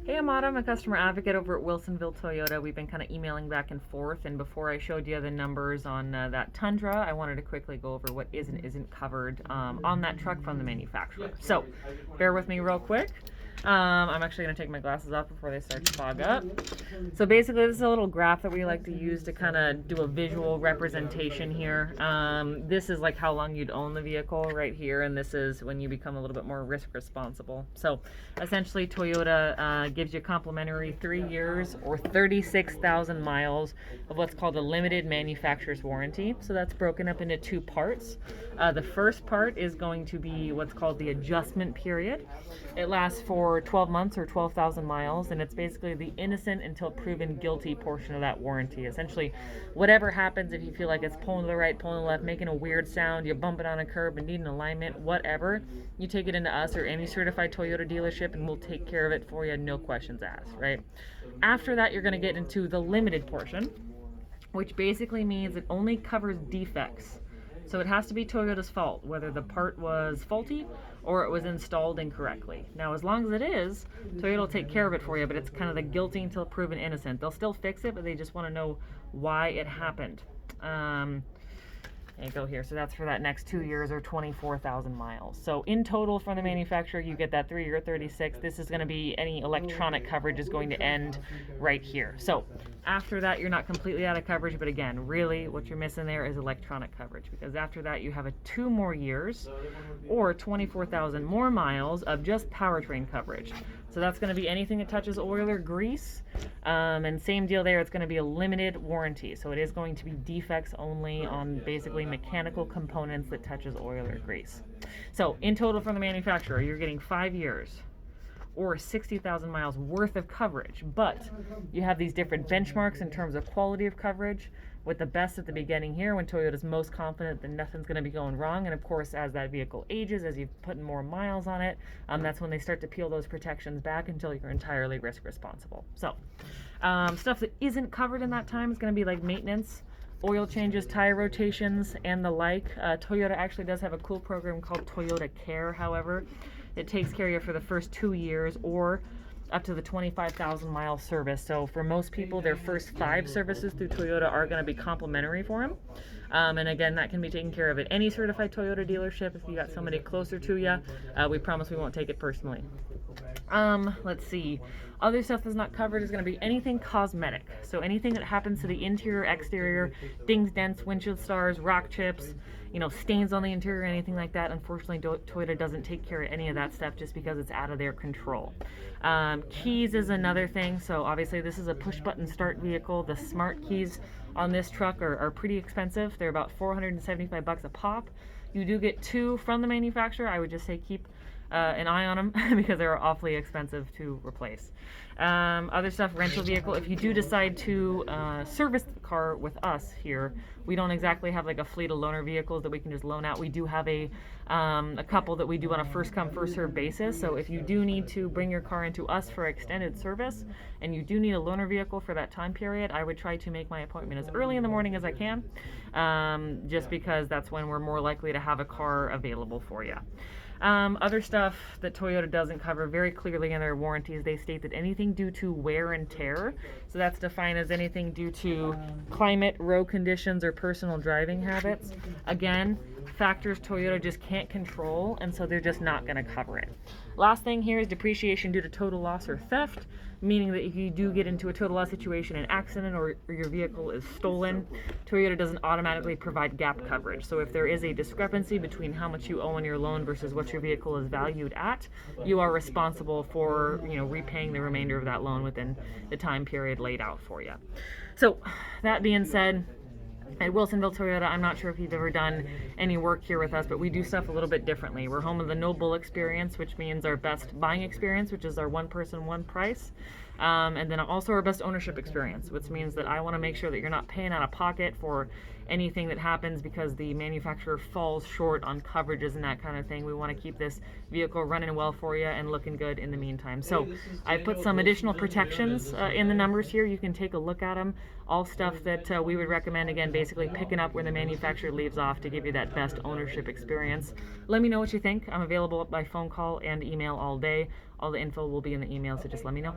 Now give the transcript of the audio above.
Hey, I'm Autumn, a customer advocate over at Wilsonville Toyota. We've been kind of emailing back and forth, and before I showed you the numbers on that Tundra, I wanted to quickly go over what is and isn't covered on that truck from the manufacturer. So, bear with me real quick. I'm actually going to take my glasses off before they start to fog up. So basically, this is a little graph that we like to use to kind of do a visual representation here. This is like how long you'd own the vehicle right here, and this is when you become a little bit more risk responsible. So essentially, Toyota gives you complimentary 3 years or 36,000 miles of what's called a limited manufacturer's warranty. So that's broken up into two parts. The first part is going to be what's called the adjustment period. It lasts for 12 months or 12,000 miles, and it's basically the innocent until proven guilty portion of that warranty. Essentially, whatever happens, if you feel like it's pulling to the right, pulling to the left, making a weird sound, you bump it on a curb and need an alignment, whatever, you take it into us or any certified Toyota dealership and we'll take care of it for you, no questions asked, right? After that, you're going to get into the limited portion, which basically means it only covers defects. So it has to be Toyota's fault, whether the part was faulty or it was installed incorrectly. Now, as long as it is, Toyota will take care of it for you, but it's kind of the guilty until proven innocent. They'll still fix it, but they just want to know why it happened. And go here. So that's for that next 2 years or 24,000 miles. So in total from the manufacturer, you get that 3 year 36. This is going to be any electronic coverage is going to end right here. So after that, you're not completely out of coverage, but again, really what you're missing there is electronic coverage, because after that you have a 2 more years or 24,000 more miles of just powertrain coverage. So that's going to be anything that touches oil or grease. And same deal there, it's going to be a limited warranty. So it is going to be defects only on basically mechanical components that touches oil or grease. So in total from the manufacturer, you're getting 5 years or 60,000 miles worth of coverage. But you have these different benchmarks in terms of quality of coverage, with the best at the beginning here when Toyota's most confident that nothing's going to be going wrong. And of course, as that vehicle ages, as you've put more miles on it, that's when they start to peel those protections back until you're entirely risk responsible. So stuff that isn't covered in that time is going to be like maintenance, oil changes, tire rotations, and the like. Toyota actually does have a cool program called Toyota Care, however. It takes care of you for the first 2 years or up to the 25,000 mile service. So for most people, their first 5 services through Toyota are going to be complimentary for them. And again, that can be taken care of at any certified Toyota dealership. If you got somebody closer to you, we promise we won't take it personally. Let's see. Other stuff that's not covered is going to be anything cosmetic. So anything that happens to the interior, exterior, dings, dents, windshield stars, rock chips, stains on the interior, anything like that. Unfortunately, Toyota doesn't take care of any of that stuff just because it's out of their control. Keys is another thing. So obviously this is a push button start vehicle. The smart keys on this truck are pretty expensive. They're about $475 a pop. You do get 2 from the manufacturer. I would just say keep an eye on them because they're awfully expensive to replace. Other stuff, rental vehicle. If you do decide to service the car with us here, we don't exactly have like a fleet of loaner vehicles that we can just loan out. We do have a couple that we do on a first come first serve basis. So if you do need to bring your car into us for extended service and you do need a loaner vehicle for that time period, I would try to make my appointment as early in the morning as I can, just because that's when we're more likely to have a car available for you. Other stuff that Toyota doesn't cover very clearly in their warranties, they state that anything due to wear and tear, so that's defined as anything due to climate, road conditions, or personal driving habits. Again, factors Toyota just can't control, and so they're just not going to cover it. Last thing here is depreciation due to total loss or theft, meaning that if you do get into a total loss situation, an accident, or your vehicle is stolen, Toyota doesn't automatically provide gap coverage. So if there is a discrepancy between how much you owe on your loan versus what your vehicle is valued at, you are responsible for repaying the remainder of that loan within the time period laid out for you. So that being said, at Wilsonville Toyota, I'm not sure if you've ever done any work here with us, but we do stuff a little bit differently. We're home of the no bull experience, which means our best buying experience, which is our one person, one price. And then also our best ownership experience, which means that I want to make sure that you're not paying out of pocket for anything that happens because the manufacturer falls short on coverages and that kind of thing. We want to keep this vehicle running well for you and looking good in the meantime. So I put some additional protections in the numbers here. You can take a look at them. All stuff that we would recommend, again, basically picking up where the manufacturer leaves off to give you that best ownership experience. Let me know what you think. I'm available by phone call and email all day. All the info will be in the email, so just let me know.